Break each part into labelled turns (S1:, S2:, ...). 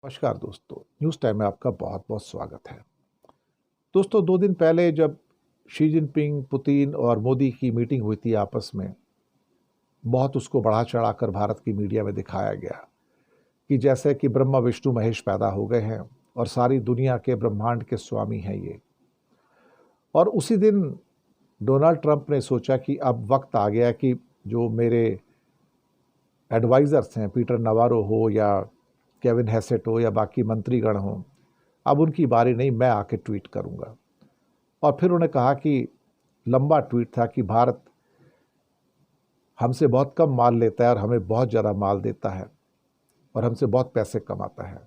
S1: नमस्कार दोस्तों, news time में आपका बहुत बहुत स्वागत है। दोस्तों, 2 दिन पहले जब शी जिनपिंग, पुतिन और मोदी की मीटिंग हुई थी आपस में, बहुत उसको बढ़ा चढ़ाकर भारत की मीडिया में दिखाया गया कि जैसे कि ब्रह्मा विष्णु महेश पैदा हो गए हैं और सारी दुनिया के ब्रह्मांड के स्वामी हैं ये। और उसी दिन डोनाल्ड ट्रंप ने सोचा कि अब वक्त आ गया कि जो मेरे एडवाइज़र्स हैं, पीटर नवारो हो या केविन हैसेट हो या बाकी मंत्रीगण हों, अब उनकी बारी नहीं, मैं आके ट्वीट करूंगा। और फिर उन्होंने कहा कि लंबा ट्वीट था कि भारत हमसे बहुत कम माल लेता है और हमें बहुत ज़्यादा माल देता है और हमसे बहुत पैसे कमाता है।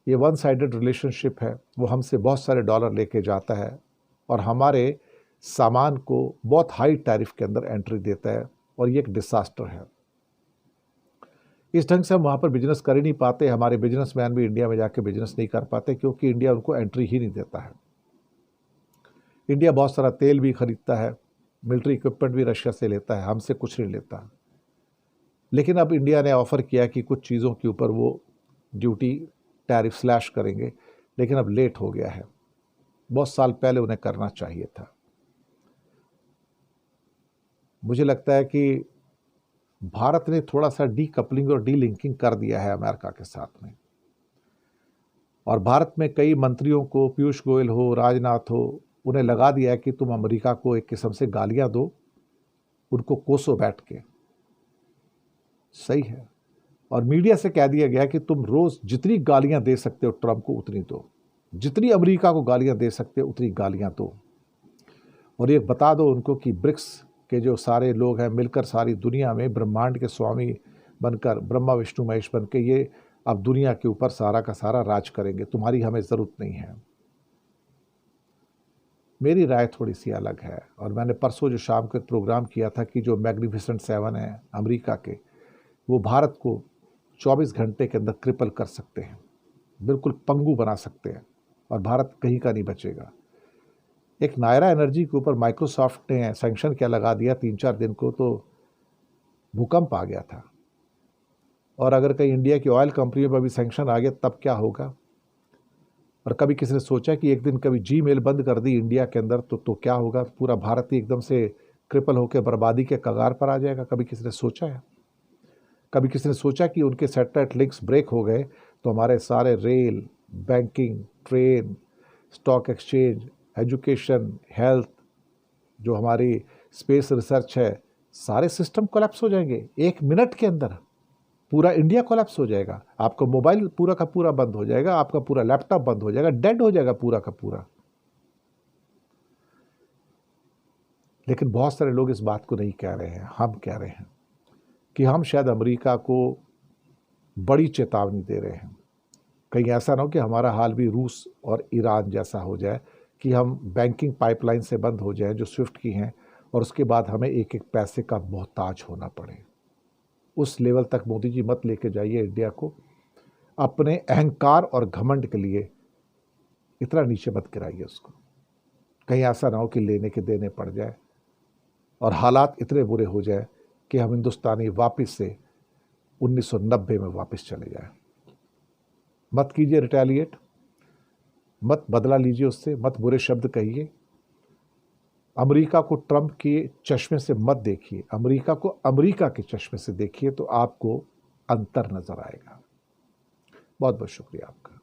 S1: ये वन साइडेड रिलेशनशिप है। वो हमसे बहुत सारे डॉलर लेके जाता है और हमारे सामान को बहुत हाई टैरिफ के अंदर एंट्री देता है और ये एक डिसास्टर है। इस ढंग से हम वहाँ पर बिजनेस कर ही नहीं पाते। हमारे बिजनेसमैन भी इंडिया में जाके बिजनेस नहीं कर पाते क्योंकि इंडिया उनको एंट्री ही नहीं देता है। इंडिया बहुत सारा तेल भी खरीदता है, मिलिट्री इक्विपमेंट भी रशिया से लेता है, हमसे कुछ नहीं लेता। लेकिन अब इंडिया ने ऑफ़र किया कि कुछ चीज़ों के ऊपर वो ड्यूटी टैरिफ स्लैश करेंगे, लेकिन अब लेट हो गया है। बहुत साल पहले उन्हें करना चाहिए था। मुझे लगता है कि भारत ने थोड़ा सा डीकपलिंग और डीलिंकिंग कर दिया है अमेरिका के साथ में। और भारत में कई मंत्रियों को, पीयूष गोयल हो, राजनाथ हो, उन्हें लगा दिया है कि तुम अमेरिका को एक किस्म से गालियां दो, उनको कोसो बैठ के। सही है। और मीडिया से कह दिया गया कि तुम रोज जितनी गालियां दे सकते हो ट्रंप को उतनी दो, जितनी अमेरिका को गालियां दे सकते हो उतनी गालियां दो। और ये बता दो उनको कि ब्रिक्स के जो सारे लोग हैं मिलकर सारी दुनिया में ब्रह्मांड के स्वामी बनकर, ब्रह्मा विष्णु महेश बन के ये अब दुनिया के ऊपर सारा का सारा राज करेंगे। तुम्हारी हमें ज़रूरत नहीं है। मेरी राय थोड़ी सी अलग है और मैंने परसों जो शाम को एक प्रोग्राम किया था कि जो मैग्निफिसेंट 7 है अमेरिका के, वो भारत को 24 घंटे के अंदर क्रिपल कर सकते हैं, बिल्कुल पंगु बना सकते हैं और भारत कहीं का नहीं बचेगा। एक नायरा एनर्जी के ऊपर माइक्रोसॉफ्ट ने सैंक्शन क्या लगा दिया 3-4 दिन को, तो भूकंप आ गया था। और अगर कहीं इंडिया की ऑयल कंपनियों पर भी सैंक्शन आ गया तब क्या होगा। और कभी किसी ने सोचा कि एक दिन कभी जीमेल बंद कर दी इंडिया के अंदर तो क्या होगा, पूरा भारत ही एकदम से क्रिपल होकर बर्बादी के कगार पर आ जाएगा। कभी किसी ने सोचा है? कभी किसी ने सोचा कि उनके सैटेलाइट लिंक्स ब्रेक हो गए तो हमारे सारे rail, banking, train, stock exchange, education, health, जो हमारी स्पेस रिसर्च है, सारे सिस्टम कोलैप्स हो जाएंगे 1 मिनट के अंदर। पूरा इंडिया कोलैप्स हो जाएगा। आपका मोबाइल पूरा का पूरा बंद हो जाएगा, आपका पूरा लैपटॉप बंद हो जाएगा, डेड हो जाएगा पूरा का पूरा। लेकिन बहुत सारे लोग इस बात को नहीं कह रहे हैं। हम कह रहे हैं कि हम शायद अमेरिका को बड़ी चेतावनी दे रहे हैं। कहीं ऐसा ना हो कि हमारा हाल भी रूस और ईरान जैसा हो जाए कि हम बैंकिंग पाइपलाइन से बंद हो जाए जो स्विफ्ट की हैं और उसके बाद हमें एक एक पैसे का मोहताज होना पड़े। उस लेवल तक मोदी जी मत लेके जाइए इंडिया को। अपने अहंकार और घमंड के लिए इतना नीचे मत गिराइए उसको। कहीं ऐसा ना हो कि लेने के देने पड़ जाए और हालात इतने बुरे हो जाए कि हम हिंदुस्तानी वापस से 1990 में वापस चले जाए। मत कीजिए रिटेलिएट, मत बदला लीजिए उससे, मत बुरे शब्द कहिए। अमेरिका को ट्रंप के चश्मे से मत देखिए, अमेरिका को अमेरिका के चश्मे से देखिए तो आपको अंतर नजर आएगा। बहुत बहुत शुक्रिया आपका।